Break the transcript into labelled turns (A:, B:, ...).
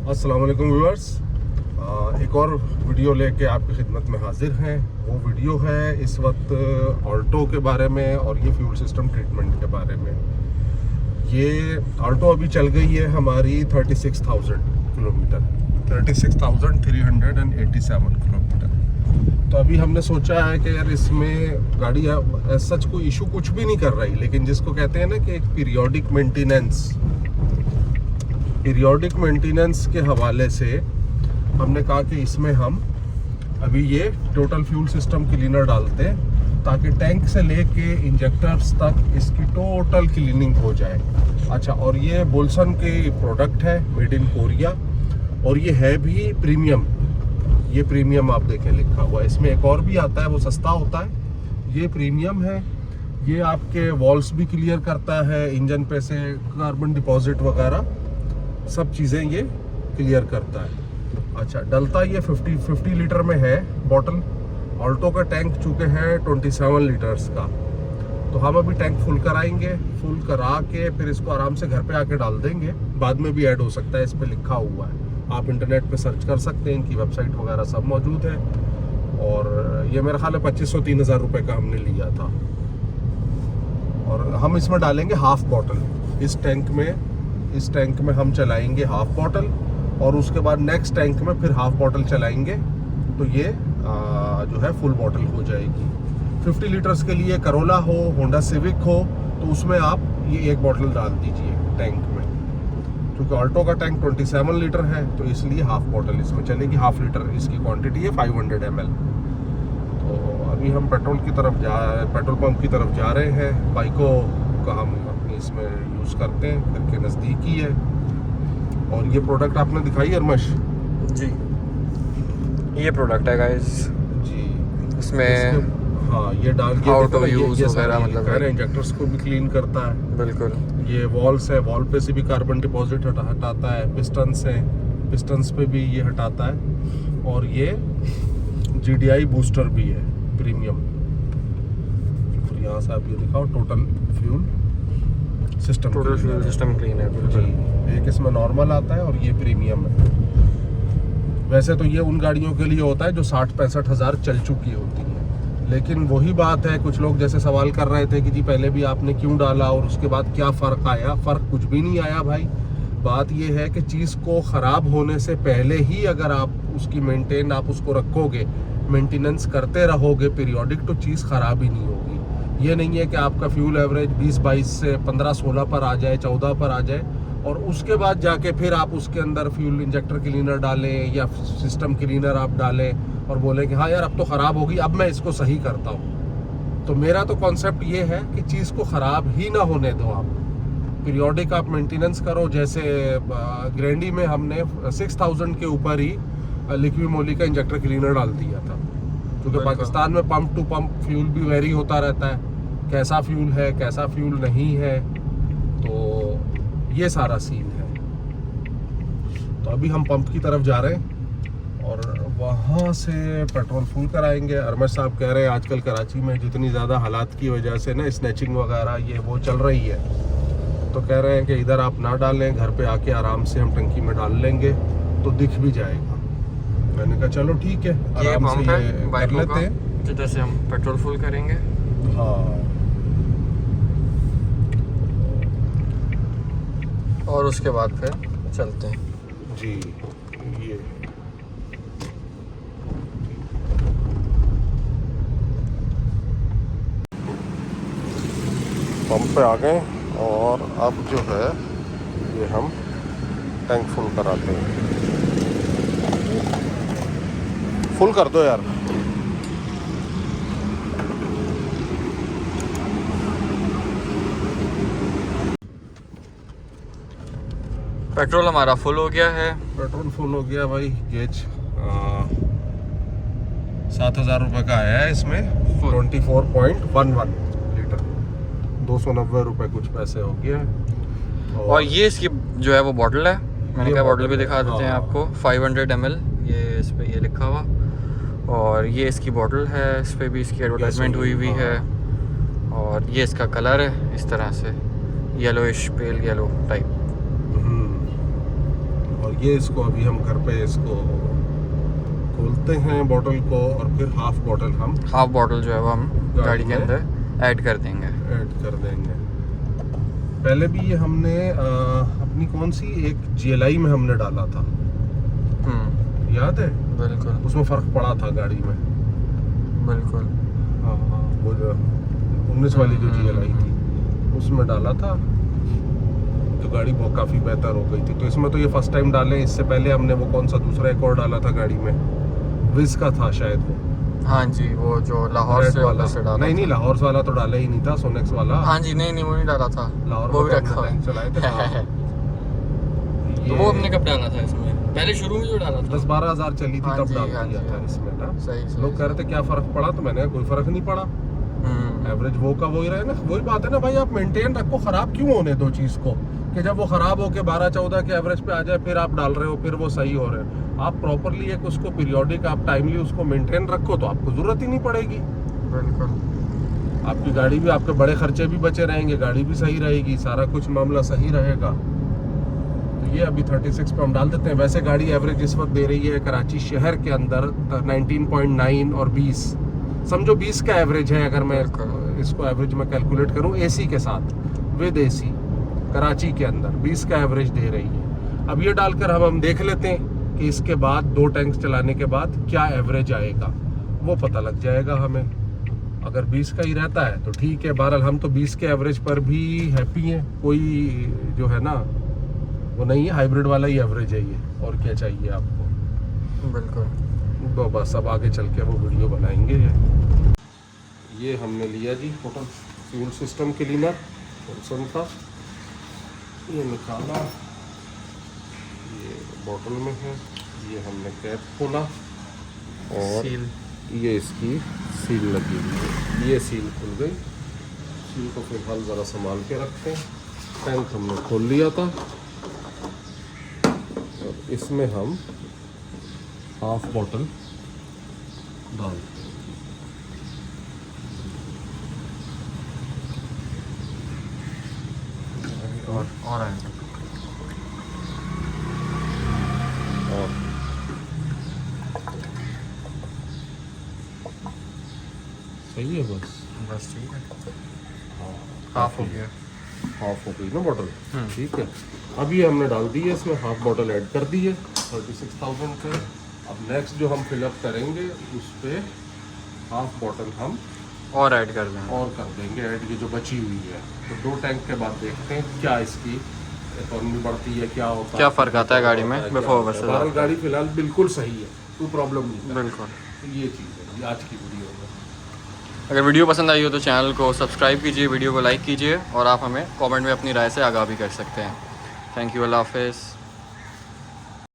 A: अस्सलाम वालेकुम व्यूअर्स, एक और वीडियो लेके आपकी खिदमत में हाजिर हैं। वो वीडियो है इस वक्त ऑल्टो के बारे में और ये फ्यूल सिस्टम ट्रीटमेंट के बारे में। ये ऑल्टो अभी चल गई है हमारी 36,000 किलोमीटर, 36,387 किलोमीटर। तो अभी हमने सोचा है कि यार इसमें गाड़ी सच कोई इशू कुछ भी नहीं कर रही, लेकिन जिसको कहते हैं ना कि एक पीरियोडिक मेंटेनेंस के हवाले से हमने कहा कि इसमें हम अभी ये टोटल फ्यूल सिस्टम क्लीनर डालते हैं ताकि टैंक से लेके इंजेक्टर्स तक इसकी टोटल क्लीनिंग हो जाए। अच्छा, और ये बोल्सन के प्रोडक्ट है, मेड इन कोरिया, और ये है भी प्रीमियम। ये प्रीमियम आप देखें लिखा हुआ है, इसमें एक और भी आता है वो सस्ता होता है, ये प्रीमियम है। ये आपके वॉल्स भी क्लियर करता है, इंजन पे से कार्बन डिपॉजिट वगैरह सब चीज़ें ये क्लियर करता है। अच्छा, डलता ये 50 लीटर में है बॉटल। ऑल्टो का टैंक चुके हैं 27 लीटर्स का। तो हम अभी टैंक फुल कराएंगे, फुल करा के फिर इसको आराम से घर पे आके डाल देंगे। बाद में भी ऐड हो सकता है, इस पे लिखा हुआ है, आप इंटरनेट पे सर्च कर सकते हैं, इनकी वेबसाइट वगैरह सब मौजूद है। और ये मेरा ख्याल है 2500-3000 रुपये का हमने लिया था। और हम इसमें डालेंगे हाफ बॉटल। इस टैंक में हम चलाएंगे हाफ बॉटल, और उसके बाद नेक्स्ट टैंक में फिर हाफ बॉटल चलाएंगे, तो ये जो है फुल बॉटल हो जाएगी। 50 लीटर्स के लिए करोला हो, होंडा सिविक हो, तो उसमें आप ये एक बॉटल डाल दीजिए टैंक में। क्योंकि ऑल्टो का टैंक 27 लीटर है, तो इसलिए हाफ बॉटल इसमें चलेगी। हाफ लीटर इसकी क्वांटिटी है, 500 ml। तो अभी हम पेट्रोल पंप की तरफ जा रहे हैं। बाइकों का हम अपनी इसमें यूज़ करते हैं, घर के नज़दीक ही है। और ये प्रोडक्ट आपने दिखाई अरमश
B: जी, ये प्रोडक्ट है गाइस
A: जी।
B: इसमें
A: हाँ, ये डाल के
B: ऑटो यूज वगैरह मतलब
A: इंजेक्टर्स को भी क्लीन करता है।
B: बिल्कुल।
A: ये वॉल्स है, वॉल पे से भी कार्बन डिपॉजिट हटाता है। पिस्टन्स हैं, पिस्टन्स पे भी ये हटाता है। और ये GDI बूस्टर भी है प्रीमियम। और यहाँ से आप ये दिखाओ, टोटल फ्यूल सिस्टम
B: क्लीन है
A: जी। एक इसमें नॉर्मल आता है और ये प्रीमियम है। वैसे तो ये उन गाड़ियों के लिए होता है जो 60-65 हज़ार चल चुकी होती है। लेकिन वही बात है, कुछ लोग जैसे सवाल कर रहे थे कि जी पहले भी आपने क्यों डाला और उसके बाद क्या फ़र्क आया। फ़र्क कुछ भी नहीं आया भाई। बात ये है कि चीज़ को ख़राब होने से पहले ही अगर आप उसकी आप उसको रखोगे, मेंटेनेंस करते रहोगे पीरियोडिक, तो चीज़ ख़राब ही नहीं होगी। ये नहीं है कि आपका फ्यूल एवरेज 20-22 से 15-16 पर आ जाए, 14 पर आ जाए, और उसके बाद जाके फिर आप उसके अंदर फ्यूल इंजेक्टर क्लीनर डालें या सिस्टम क्लीनर आप डालें और बोलें कि हाँ यार अब तो ख़राब होगी, अब मैं इसको सही करता हूँ। तो मेरा तो कॉन्सेप्ट ये है कि चीज़ को ख़राब ही ना होने दो आप। पीरियोडिक आप मेंटेनेंस करो। जैसे ग्रैंडी में हमने 6000 के ऊपर ही लिक्विमोली का इंजेक्टर क्लीनर डाल दिया था, क्योंकि पाकिस्तान में पंप टू पंप फ्यूल भी वेरी होता रहता है, कैसा फ्यूल है कैसा फ्यूल नहीं है। तो ये सारा सीन है। तो अभी हम पंप की तरफ जा रहे हैं और वहाँ से पेट्रोल फुल कराएंगे। अरमश साहब कह रहे हैं आजकल कराची में जितनी ज़्यादा हालात की वजह से ना स्नैचिंग वगैरह ये वो चल रही है, तो कह रहे हैं कि इधर आप ना डालें, घर पे आके आराम से हम टंकी में डाल लेंगे तो दिख भी जाएगा। मैंने कहा चलो ठीक है, आराम से ये कर लेते हैं,
B: जिधर से हम पेट्रोल फुल करेंगे।
A: हाँ,
B: और उसके बाद फिर चलते हैं
A: जी। ये पंप पे आ गए और अब जो है ये हम टैंक फुल कराते हैं। फुल कर दो यार।
B: पेट्रोल हमारा फुल हो गया है।
A: पेट्रोल फुल हो गया भाई। गेज 7000 रुपये का आया है इसमें, 24.11 लीटर, 290 रुपये कुछ पैसे हो गया।
B: और ये इसकी जो है वो बॉटल है, मैंने कहा बॉटल भी दिखा देते हैं आपको। 500 ml ये इस पे ये लिखा हुआ। और ये इसकी बॉटल है, इस पर भी इसकी एडवर्टाइजमेंट हुई हुई है। और ये इसका कलर है इस तरह से, येलोइश पेल येलो टाइप।
A: और ये इसको अभी हम घर पे इसको खोलते हैं बॉटल को, और फिर हाफ बॉटल
B: जो है वो हम गाड़ी के अंदर ऐड कर देंगे।
A: पहले भी ये हमने अपनी कौन सी एक GLI में हमने डाला था, याद है?
B: बिल्कुल,
A: उसमें फ़र्क पड़ा था गाड़ी में।
B: बिल्कुल,
A: हाँ, वो जो 19 वाली जो GLI थी उसमें डाला था, तो गाड़ी बहुत काफ़ी बेहतर हो गई थी। तो इसमें तो ये फर्स्ट टाइम डाले, इससे पहले हमने वो कौन सा दूसरा एक और डाला था गाड़ी में, विज का था शायद वो।
B: हाँ जी, वो जो लाहौर से
A: वाला
B: से डाला
A: नहीं, लाहौर वाला तो डाला ही नहीं था, सोनेक्स वाला।
B: हाँ जी, नहीं वो नहीं डाला था,
A: लाहौर
B: वो भी
A: में
B: रखा
A: टैंक चलाए थे। हाँ।
B: तो वो हमने कब डाला था इसमें? पहले शुरू में जो डाला था
A: 10-12 हज़ार चली थी,
B: हाँ
A: तब
B: जी,
A: डाल
B: हाँ
A: दिया
B: जी,
A: था
B: हाँ।
A: इसमें ना।
B: सही
A: लोग कह रहे थे क्या फ़र्क पड़ा, तो मैंने कहा कोई फ़र्क नहीं पड़ा, एवरेज वो का वही रहे ना। वही बात है ना भाई, आप मेंटेन रखो, ख़राब क्यों होने दो चीज़ को, कि जब वो ख़राब हो के 12-14 के एवरेज पे आ जाए फिर आप डाल रहे हो, फिर वो सही हो रहे हो। आप प्रॉपरली एक उसको पीरियोडिक आप टाइमली उसको मेंटेन रखो, तो आपको ज़रूरत ही नहीं पड़ेगी।
B: बिल्कुल,
A: आपकी गाड़ी भी, आपके बड़े खर्चे भी बचे रहेंगे, गाड़ी भी सही रहेगी, सारा कुछ मामला सही रहेगा। तो ये अभी 36 पे हम डाल देते हैं। वैसे गाड़ी एवरेज इस वक्त दे रही है कराची शहर के अंदर 19.9 और 20, समझो 20 का एवरेज है। अगर मैं इसको एवरेज में कैलकुलेट करूं AC के साथ, विद AC कराची के अंदर 20 का एवरेज दे रही है। अब ये डालकर हम देख लेते हैं कि इसके बाद 2 टैंक चलाने के बाद क्या एवरेज आएगा, वो पता लग जाएगा हमें। अगर 20 का ही रहता है तो ठीक है, बहरहाल हम तो 20 के एवरेज पर भी हैप्पी हैं। कोई जो है ना वो नहीं है, हाइब्रिड वाला ही एवरेज है ये, और क्या चाहिए आपको।
B: बिल्कुल।
A: तो बस अब आगे चल के वो वीडियो बनाएंगे। ये हमने लिया जी total fuel system cleaner Thomson का, ये निकाला, ये बॉटल में है, ये हमने कैप खोला और
B: सील,
A: ये इसकी सील लगी हुई है, ये सील खुल गई। सील को फिलहाल ज़रा संभाल के रखते हैं। टैंक हमने खोल लिया था, और इसमें हम हाफ बॉटल डालते हैं।
B: और
A: सही है
B: बस ठीक है,
A: हाफ
B: हो गया,
A: हाफ हो गई ना बॉटल। ठीक है, अब ये हमने डाल दी है, इसमें हाफ बॉटल ऐड कर दी है 36,000 पे। अब नेक्स्ट जो हम फिलअप करेंगे उस पर हाफ बॉटल हम
B: और ऐड कर
A: देंगे ऐड, ये जो बची हुई है। तो 2 टैंक के बाद देखते हैं क्या इसकी इकोनॉमी बढ़ती है, क्या होता है,
B: क्या फ़र्क आता है गाड़ी में बिफोर वर्सेस।
A: गाड़ी फिलहाल बिल्कुल सही है, कोई प्रॉब्लम नहीं है।
B: बिल्कुल,
A: तो ये चीज़ है, ये आज की वीडियो में।
B: अगर वीडियो पसंद आई हो तो चैनल को सब्सक्राइब कीजिए, वीडियो को लाइक कीजिए, और आप हमें कमेंट में अपनी राय से आगाह भी कर सकते हैं। थैंक यू, अल्लाह हाफिज़।